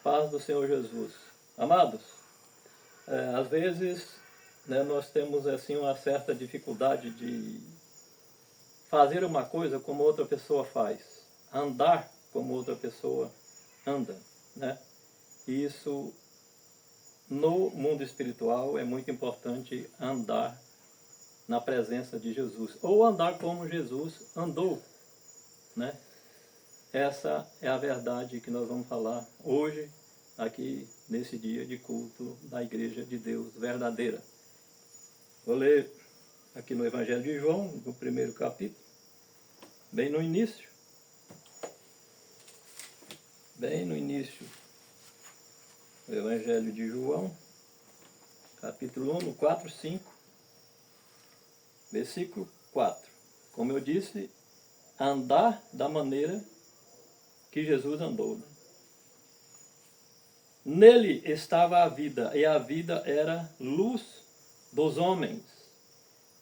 paz do Senhor Jesus. Amados, às vezes, né, nós temos assim uma certa dificuldade de fazer uma coisa como outra pessoa faz, andar como outra pessoa anda, né? E isso, no mundo espiritual, é muito importante andar na presença de Jesus, ou andar como Jesus andou, né? Essa é a verdade que nós vamos falar hoje, aqui nesse dia de culto da Igreja de Deus verdadeira. Vou ler aqui no Evangelho de João, no primeiro capítulo, bem no início. Bem no início do Evangelho de João, capítulo 1, no 4, 5, versículo 4. Como eu disse, andar da maneira que Jesus andou. Nele estava a vida, e a vida era luz dos homens.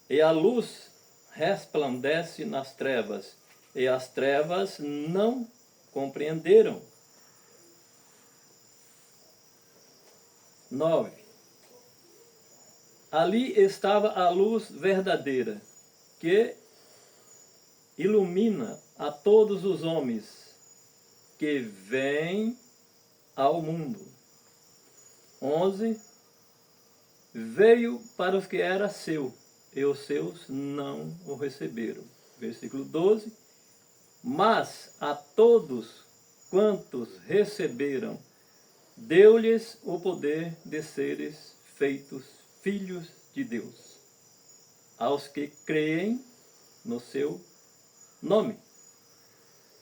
E a luz resplandece nas trevas, e as trevas não compreenderam. 9. Ali estava a luz verdadeira, que ilumina a todos os homens que vêm ao mundo. 11. Veio para os que era seu, e os seus não o receberam. Versículo 12. Mas a todos quantos receberam, deu-lhes o poder de seres feitos filhos de Deus, aos que creem no seu nome.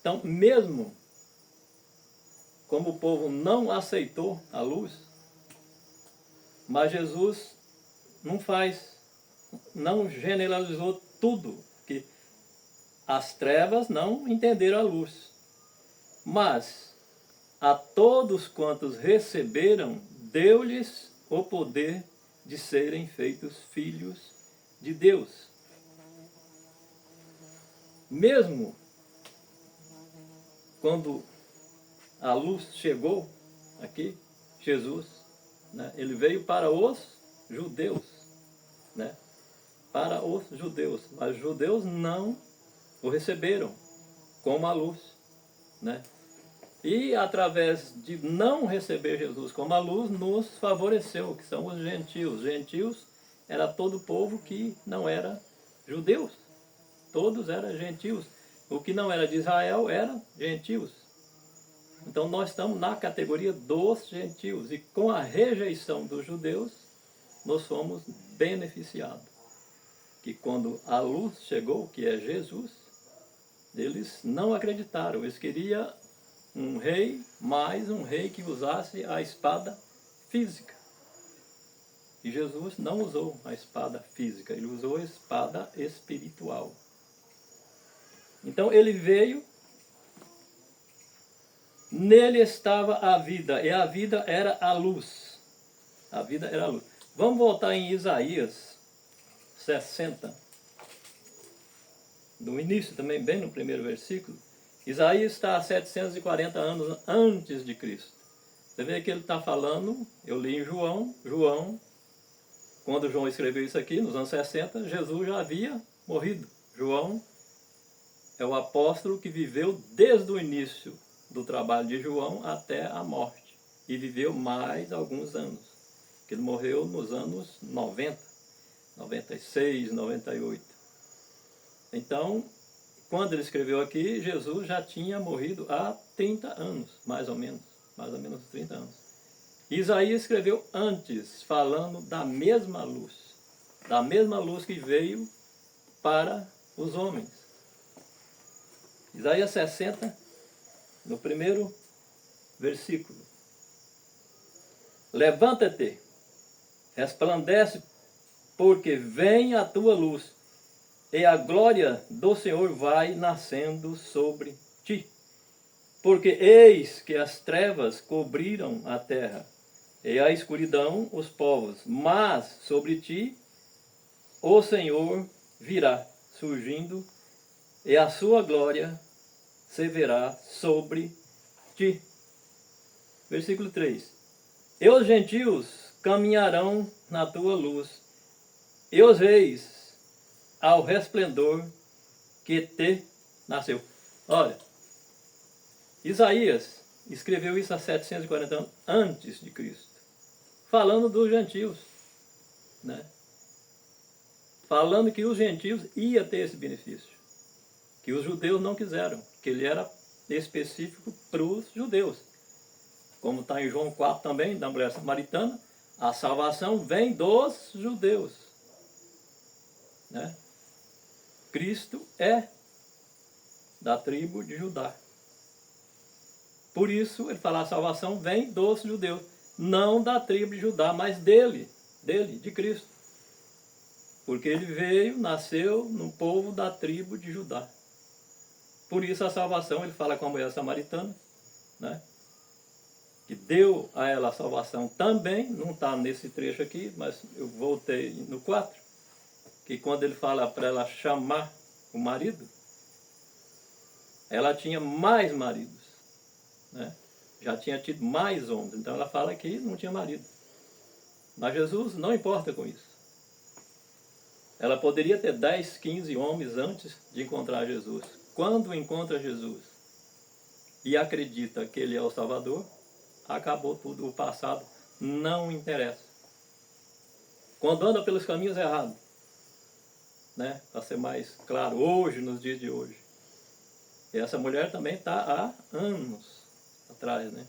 Então, mesmo como o povo não aceitou a luz, mas Jesus não generalizou tudo, que as trevas não entenderam a luz. Mas a todos quantos receberam, deu-lhes o poder de serem feitos filhos de Deus. Mesmo quando a luz chegou aqui, Jesus, né, ele veio para os judeus, né, para os judeus, mas os judeus não o receberam como a luz, né? E através de não receber Jesus como a luz, nos favoreceu, que são os gentios. Gentios era todo o povo que não era judeus. Todos eram gentios. O que não era de Israel era gentios. Então nós estamos na categoria dos gentios. E com a rejeição dos judeus, nós fomos beneficiados. Que quando a luz chegou, que é Jesus, eles não acreditaram. Eles queriam um rei, mais um rei que usasse a espada física. E Jesus não usou a espada física, ele usou a espada espiritual. Então ele veio, nele estava a vida, e a vida era a luz. A vida era a luz. Vamos voltar em Isaías 60, no início também, bem no primeiro versículo. Isaías está há 740 anos antes de Cristo. Você vê que ele está falando, eu li em João, quando João escreveu isso aqui, nos anos 60, Jesus já havia morrido. João é o apóstolo que viveu desde o início do trabalho de João até a morte. E viveu mais alguns anos. Ele morreu nos anos 90, 96, 98. Então, quando ele escreveu aqui, Jesus já tinha morrido há 30 anos, mais ou menos 30 anos. Isaías escreveu antes, falando da mesma luz que veio para os homens. Isaías 60, no primeiro versículo. Levanta-te, resplandece, porque vem a tua luz, e a glória do Senhor vai nascendo sobre ti. Porque eis que as trevas cobriram a terra, e a escuridão os povos, mas sobre ti o Senhor virá, surgindo, e a sua glória se verá sobre ti. Versículo 3. E os gentios caminharão na tua luz, e os reis ao resplendor que te nasceu. Olha, Isaías escreveu isso há 740 anos antes de Cristo, falando dos gentios, né? Falando que os gentios iam ter esse benefício, que os judeus não quiseram, que ele era específico para os judeus. Como está em João 4 também, da mulher samaritana, a salvação vem dos judeus, né? Cristo é da tribo de Judá. Por isso, ele fala, a salvação vem dos judeus, não da tribo de Judá, mas dele, de Cristo. Porque ele veio, nasceu no povo da tribo de Judá. Por isso a salvação, ele fala com a mulher samaritana, né? Que deu a ela a salvação também, não está nesse trecho aqui, mas eu voltei no 4, que quando ele fala para ela chamar o marido, ela tinha mais maridos, né? Já tinha tido mais homens, então ela fala que não tinha marido. Mas Jesus não importa com isso. Ela poderia ter 10, 15 homens antes de encontrar Jesus. Quando encontra Jesus e acredita que ele é o Salvador, acabou tudo, o passado não interessa. Quando anda pelos caminhos errados, né, para ser mais claro, hoje, nos dias de hoje, e essa mulher também está há anos atrás, né?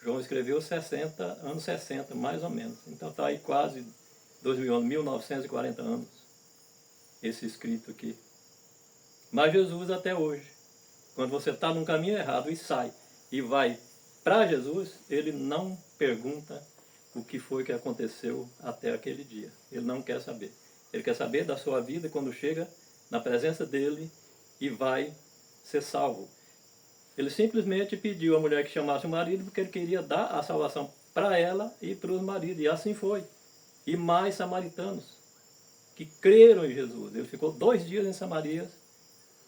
João escreveu anos 60, mais ou menos. Então está aí quase 2000 anos, 1940 anos, esse escrito aqui. Mas Jesus até hoje, quando você está num caminho errado e sai e vai para Jesus, ele não pergunta o que foi que aconteceu até aquele dia. Ele não quer saber. Ele quer saber da sua vida quando chega na presença dele e vai ser salvo. Ele simplesmente pediu à mulher que chamasse o marido porque ele queria dar a salvação para ela e para os maridos. E assim foi. E mais samaritanos que creram em Jesus. Ele ficou 2 dias em Samaria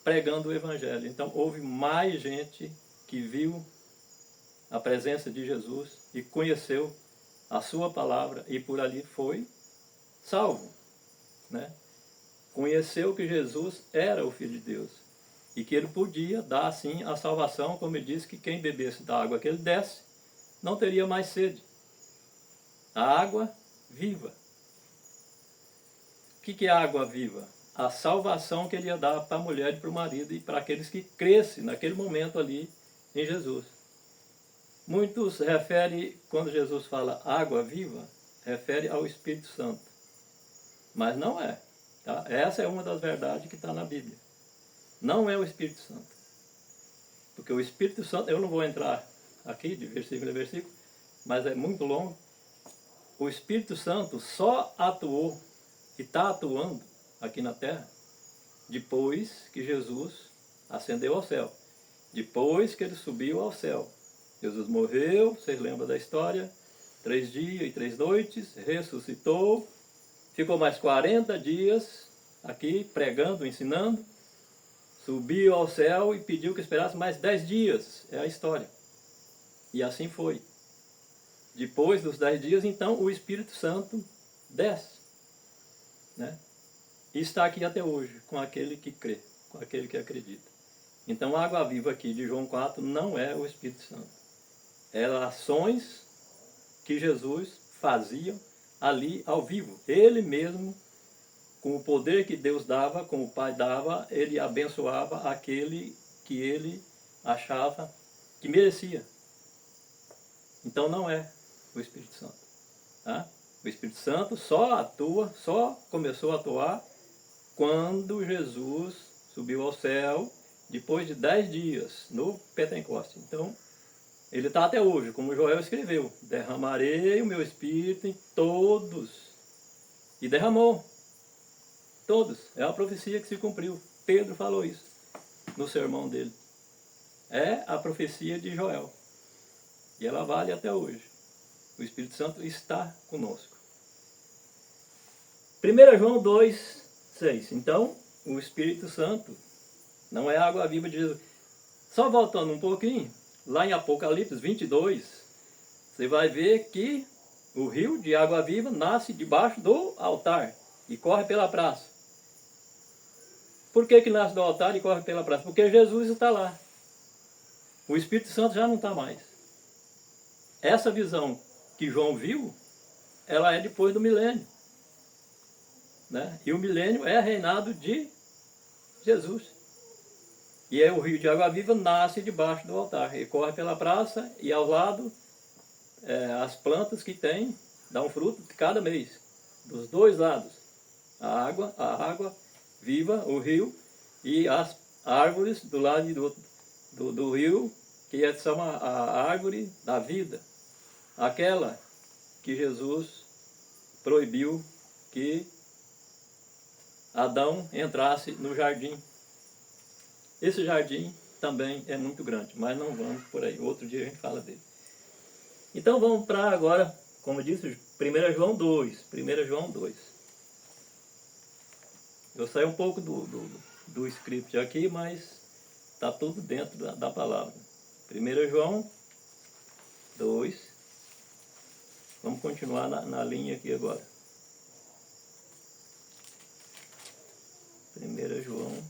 pregando o Evangelho. Então houve mais gente que viu a presença de Jesus e conheceu a sua palavra e por ali foi salvo, né? Conheceu que Jesus era o Filho de Deus e que ele podia dar assim a salvação, como ele disse, que quem bebesse da água que ele desse não teria mais sede. A água viva. O que é a água viva? A salvação que ele ia dar para a mulher e para o marido e para aqueles que crescem naquele momento ali em Jesus. Muitos referem, quando Jesus fala água viva, refere ao Espírito Santo. Mas não é. Tá? Essa é uma das verdades que está na Bíblia. Não é o Espírito Santo. Porque o Espírito Santo, eu não vou entrar aqui de versículo a versículo, mas é muito longo. O Espírito Santo só atuou e está atuando aqui na terra depois que Jesus ascendeu ao céu. Depois que ele subiu ao céu. Jesus morreu, vocês lembram da história, 3 dias e 3 noites, ressuscitou, ficou mais 40 dias aqui pregando, ensinando, subiu ao céu e pediu que esperasse mais 10 dias, é a história. E assim foi. Depois dos 10 dias, então, o Espírito Santo desce, né? E está aqui até hoje, com aquele que crê, com aquele que acredita. Então a água viva aqui de João 4 não é o Espírito Santo. Eram ações que Jesus fazia ali ao vivo. Ele mesmo, com o poder que Deus dava, como o Pai dava, ele abençoava aquele que ele achava que merecia. Então não é o Espírito Santo. Tá? O Espírito Santo só começou a atuar quando Jesus subiu ao céu, depois de 10 dias, no Pentecoste. Então, ele está até hoje, como Joel escreveu, derramarei o meu Espírito em todos. E derramou. Todos. É a profecia que se cumpriu. Pedro falou isso no sermão dele. É a profecia de Joel. E ela vale até hoje. O Espírito Santo está conosco. 1 João 2, 6. Então, o Espírito Santo não é a água viva de Jesus. Só voltando um pouquinho, lá em Apocalipse 22, você vai ver que o rio de água viva nasce debaixo do altar e corre pela praça. Por que que nasce do altar e corre pela praça? Porque Jesus está lá. O Espírito Santo já não está mais. Essa visão que João viu, ela é depois do milênio. Né? E o milênio é reinado de Jesus. E aí o rio de água viva nasce debaixo do altar. E corre pela praça e ao lado as plantas que tem dão fruto de cada mês. Dos dois lados. A água viva, o rio, e as árvores do lado do rio, que são a árvore da vida. Aquela que Jesus proibiu que Adão entrasse no jardim. Esse jardim também é muito grande, mas não vamos por aí. Outro dia a gente fala dele. Então vamos para agora, como eu disse, 1 João 2. 1 João 2. Eu saí um pouco do script aqui, mas está tudo dentro da palavra. 1 João 2. Vamos continuar na linha aqui agora. 1 João.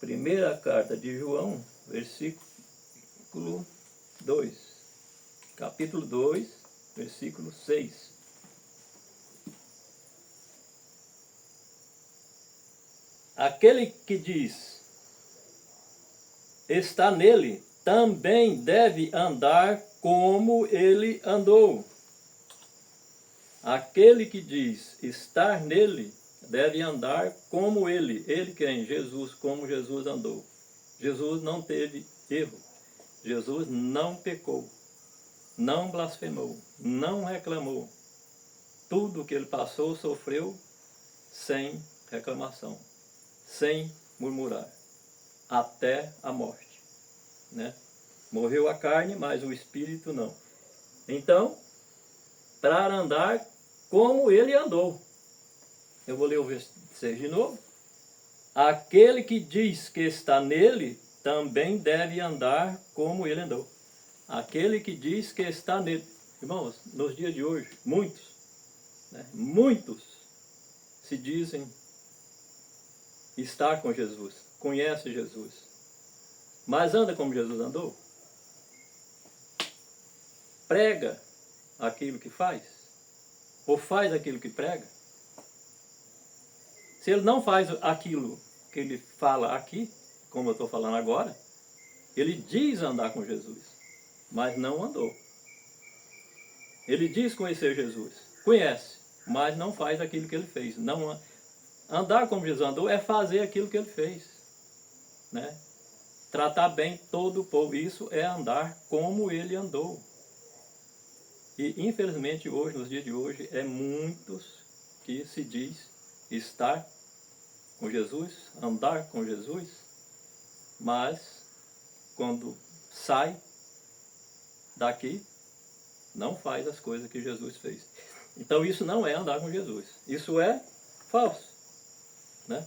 Primeira carta de João, versículo 2. Capítulo 2, versículo 6. Aquele que diz, está nele, também deve andar como ele andou. Aquele que diz estar nele, deve andar como ele. Ele quem? Jesus, como Jesus andou. Jesus não teve erro. Jesus não pecou. Não blasfemou. Não reclamou. Tudo que ele passou, sofreu sem reclamação. Sem murmurar. Até a morte. Né? Morreu a carne, mas o espírito não. Então, para andar como ele andou. Eu vou ler o versículo 6 de novo. Aquele que diz que está nele, também deve andar como ele andou. Aquele que diz que está nele. Irmãos, nos dias de hoje, muitos se dizem estar com Jesus, conhece Jesus. Mas anda como Jesus andou? Prega aquilo que faz? Ou faz aquilo que prega? Se ele não faz aquilo que ele fala aqui, como eu estou falando agora, ele diz andar com Jesus, mas não andou. Ele diz conhecer Jesus, conhece, mas não faz aquilo que ele fez. Não, andar como Jesus andou é fazer aquilo que ele fez. Né? Tratar bem todo o povo, isso é andar como ele andou. E infelizmente hoje, nos dias de hoje, é muitos que se diz estar com Jesus, andar com Jesus, mas quando sai daqui, não faz as coisas que Jesus fez. Então isso não é andar com Jesus, isso é falso. Né?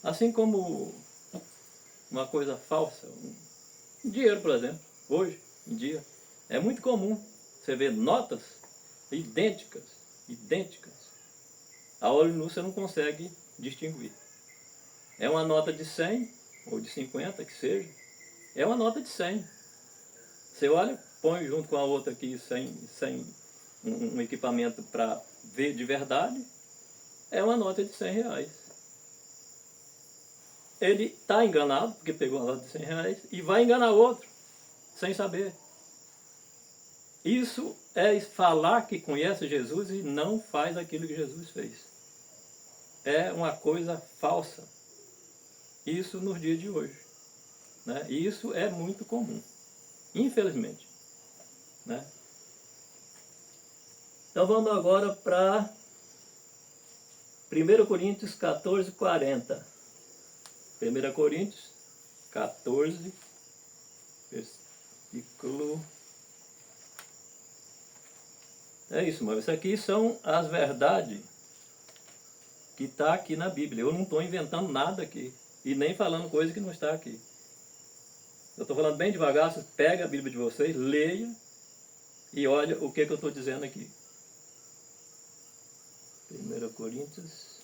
Assim como uma coisa falsa, dinheiro, por exemplo, hoje em dia, é muito comum você ver notas idênticas. A olho nu você não consegue distinguir. É uma nota de 100 ou de 50, que seja, é uma nota de 100. Você olha, põe junto com a outra aqui sem um equipamento para ver de verdade, é uma nota de 100 reais. Ele está enganado, porque pegou a nota de 100 reais, e vai enganar outro, sem saber. Isso é falar que conhece Jesus e não faz aquilo que Jesus fez. É uma coisa falsa. Isso nos dias de hoje. Né? E isso é muito comum, infelizmente. Né? Então vamos agora para 1 Coríntios 14, 40. 1 Coríntios 14, versículo... É isso, mas isso aqui são as verdades que está aqui na Bíblia. Eu não estou inventando nada aqui. E nem falando coisa que não está aqui. Eu estou falando bem devagar, vocês pegam a Bíblia de vocês, leia e olha o que eu estou dizendo aqui. 1 Coríntios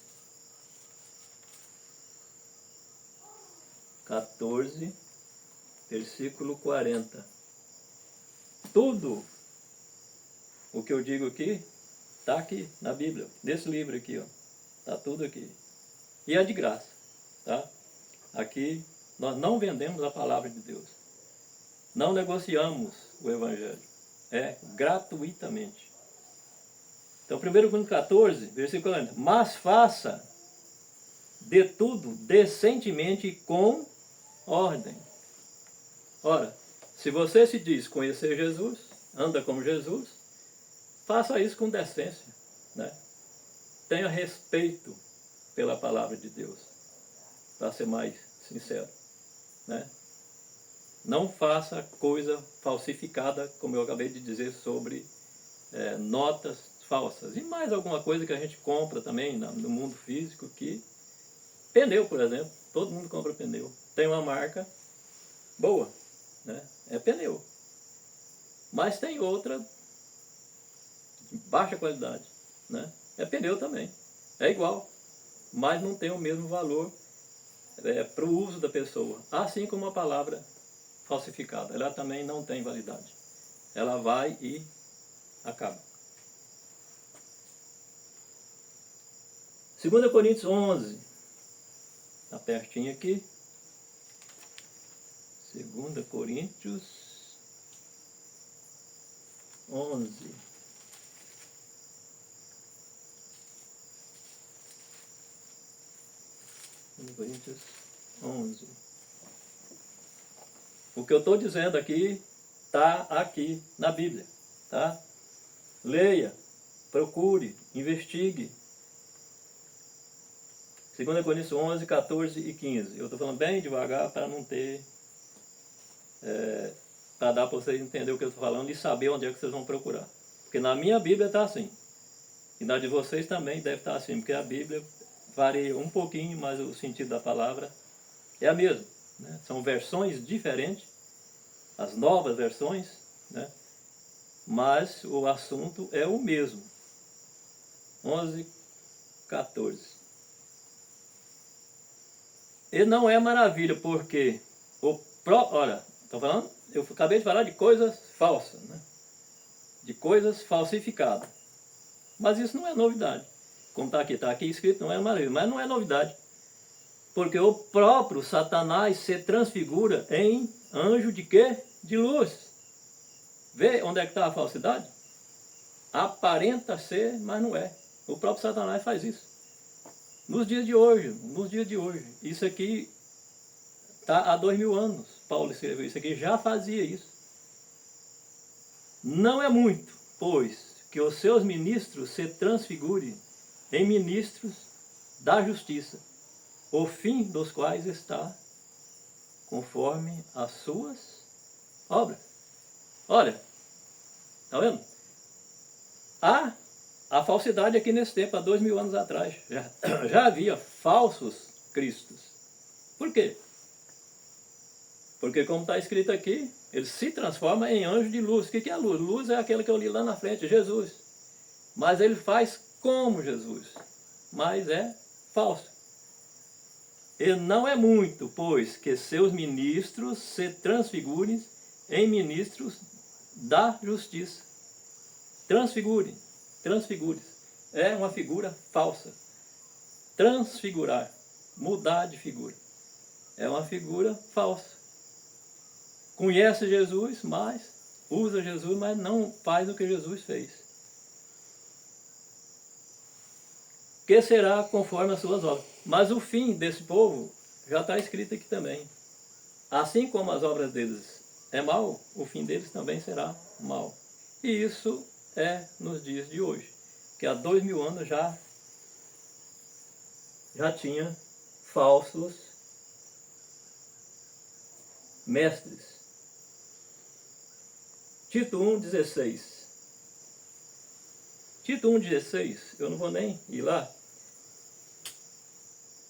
14, versículo 40. Tudo o que eu digo aqui está aqui na Bíblia, nesse livro aqui, ó. Está tudo aqui. E é de graça, tá? Aqui nós não vendemos a palavra de Deus. Não negociamos o Evangelho. É gratuitamente. Então, 1 Coríntios 14, versículo 40. Mas faça de tudo decentemente e com ordem. Ora, se você se diz conhecer Jesus, anda como Jesus, faça isso com decência, né? Tenha respeito pela palavra de Deus, para ser mais sincero, né? Não faça coisa falsificada, como eu acabei de dizer, sobre notas falsas. E mais alguma coisa que a gente compra também no mundo físico, que pneu, por exemplo, todo mundo compra pneu. Tem uma marca boa, né? É pneu. Mas tem outra de baixa qualidade, né? É pneu também. É igual, mas não tem o mesmo valor para o uso da pessoa. Assim como a palavra falsificada, ela também não tem validade. Ela vai e acaba. 2 Coríntios 11, está pertinho aqui. 2 Coríntios 11. Coríntios 11. O que eu estou dizendo aqui está aqui na Bíblia, tá? Leia, procure, investigue. 2 Coríntios 11, 14 e 15. Eu estou falando bem devagar para não ter... para dar para vocês entenderem o que eu estou falando e saber onde é que vocês vão procurar. Porque na minha Bíblia está assim. E na de vocês também deve estar assim, porque a Bíblia varia um pouquinho, mas o sentido da palavra é a mesma, né? São versões diferentes, as novas versões, né? Mas o assunto é o mesmo. 11, 14. E não é maravilha, porque olha, estou falando, eu acabei de falar de coisas falsas, né? De coisas falsificadas. Mas isso não é novidade. Como está aqui escrito, não é maravilha, mas não é novidade. Porque o próprio Satanás se transfigura em anjo de quê? De luz. Vê onde é que está a falsidade? Aparenta ser, mas não é. O próprio Satanás faz isso. Nos dias de hoje, Isso aqui está há 2000 anos. Paulo escreveu isso aqui, já fazia isso. Não é muito, pois, que os seus ministros se transfigurem em ministros da justiça, o fim dos quais está conforme as suas obras. Olha, está vendo? Há a falsidade aqui nesse tempo, há 2000 anos atrás. Já havia falsos cristos. Por quê? Porque, como está escrito aqui, ele se transforma em anjo de luz. O que é a luz? Luz é aquela que eu li lá na frente, Jesus. Mas ele faz como Jesus. Mas é falso. E não é muito, pois, que seus ministros se transfigurem em ministros da justiça. Transfigure. É uma figura falsa. Transfigurar. Mudar de figura. É uma figura falsa. Conhece Jesus, mas usa Jesus, mas não faz o que Jesus fez. Que será conforme as suas obras. Mas o fim desse povo já está escrito aqui também. Assim como as obras deles é mal, o fim deles também será mal. E isso é nos dias de hoje. Que há 2000 anos já tinha falsos mestres. Tito 1,16. Tito 1,16, eu não vou nem ir lá.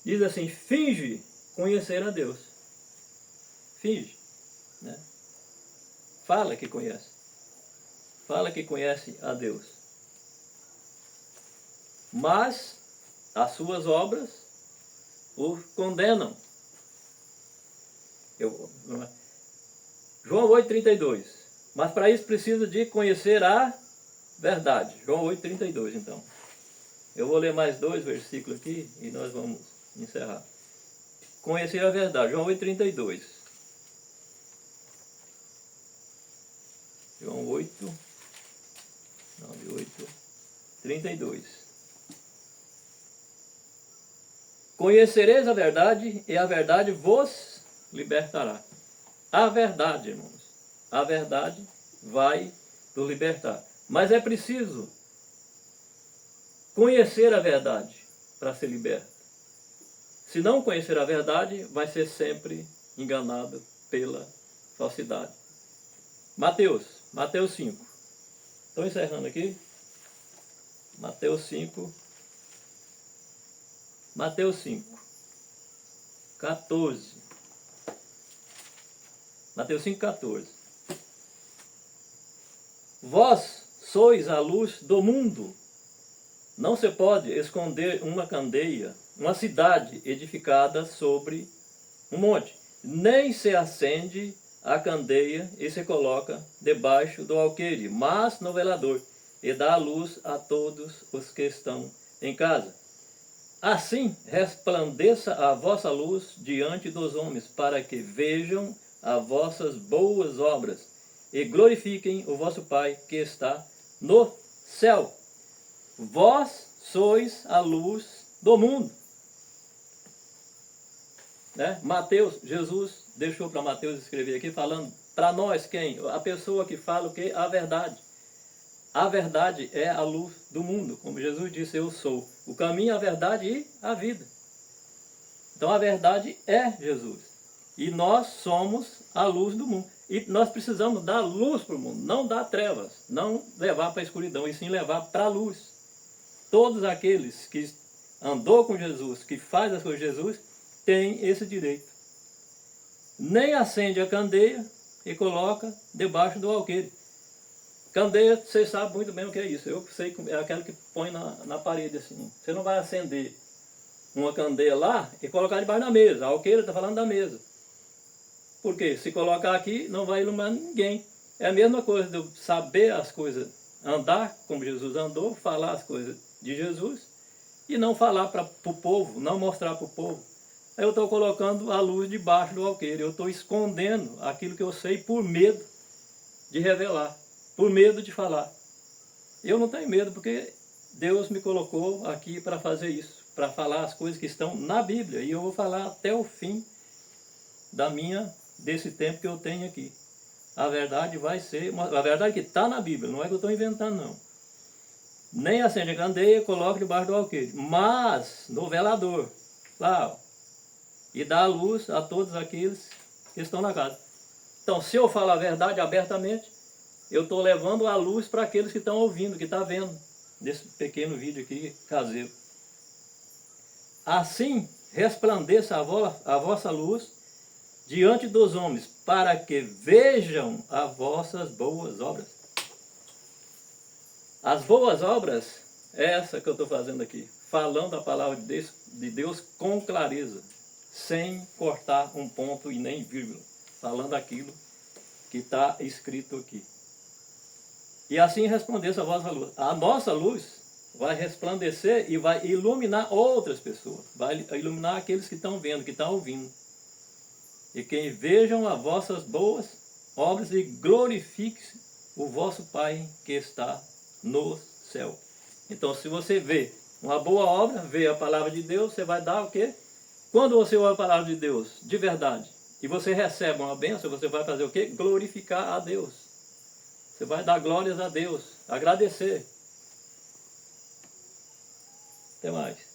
Diz assim, finge conhecer a Deus. Finge. né? Fala que conhece. Fala que conhece a Deus. Mas as suas obras o condenam. João 8,32. Mas para isso precisa de conhecer a verdade. João 8,32, então. Eu vou ler mais 2 versículos aqui e nós vamos encerrar. Conhecer a verdade. João 8,32. João 8,32. Conhecereis a verdade e a verdade vos libertará. A verdade, irmãos. A verdade vai nos libertar. Mas é preciso conhecer a verdade para ser liberto. Se não conhecer a verdade, vai ser sempre enganado pela falsidade. Mateus 5. Estou encerrando aqui. Mateus 5, 14. Mateus 5, 14. Vós sois a luz do mundo. Não se pode esconder uma candeia, uma cidade edificada sobre um monte. Nem se acende a candeia e se coloca debaixo do alqueire, mas no velador, e dá luz a todos os que estão em casa. Assim resplandeça a vossa luz diante dos homens, para que vejam as vossas boas obras e glorifiquem o vosso Pai que está no céu. Vós sois a luz do mundo. Né? Jesus deixou para Mateus escrever aqui, falando para nós quem? A pessoa que fala o que? A verdade. A verdade é a luz do mundo. Como Jesus disse, eu sou o caminho, a verdade e a vida. Então a verdade é Jesus. E nós somos a luz do mundo. E nós precisamos dar luz para o mundo, não dar trevas, não levar para a escuridão, e sim levar para a luz. Todos aqueles que andou com Jesus, que faz as coisas de Jesus, têm esse direito. Nem acende a candeia e coloca debaixo do alqueire. Candeia, vocês sabem muito bem o que é isso. Eu sei que é aquela que põe na parede assim. Você não vai acender uma candeia lá e colocar debaixo da mesa. A alqueira está falando da mesa. Por quê? Se colocar aqui, não vai iluminar ninguém. É a mesma coisa de eu saber as coisas, andar como Jesus andou, falar as coisas de Jesus e não falar para o povo, não mostrar para o povo. Aí eu estou colocando a luz debaixo do alqueire. Eu estou escondendo aquilo que eu sei por medo de revelar, por medo de falar. Eu não tenho medo, porque Deus me colocou aqui para fazer isso, para falar as coisas que estão na Bíblia. E eu vou falar até o fim desse tempo que eu tenho aqui. A verdade vai ser, a verdade que está na Bíblia, não é que eu estou inventando não. Nem acende a candeia, coloca debaixo do alqueire, mas no velador, lá, ó, e dá a luz a todos aqueles que estão na casa. Então, se eu falar a verdade abertamente, eu estou levando a luz para aqueles que estão ouvindo, que estão vendo, desse pequeno vídeo aqui caseiro. Assim resplandeça a vossa luz diante dos homens, para que vejam as vossas boas obras. As boas obras é essa que eu estou fazendo aqui, falando a palavra de Deus com clareza, sem cortar um ponto e nem vírgula, falando aquilo que está escrito aqui. E assim resplandeça a vossa luz. A nossa luz vai resplandecer e vai iluminar outras pessoas, vai iluminar aqueles que estão vendo, que estão ouvindo. E quem vejam as vossas boas obras e glorifique o vosso Pai que está no céu. Então, se você vê uma boa obra, vê a palavra de Deus, você vai dar o quê? Quando você ouve a palavra de Deus de verdade e você recebe uma bênção, você vai fazer o quê? Glorificar a Deus. Você vai dar glórias a Deus, agradecer. Até mais.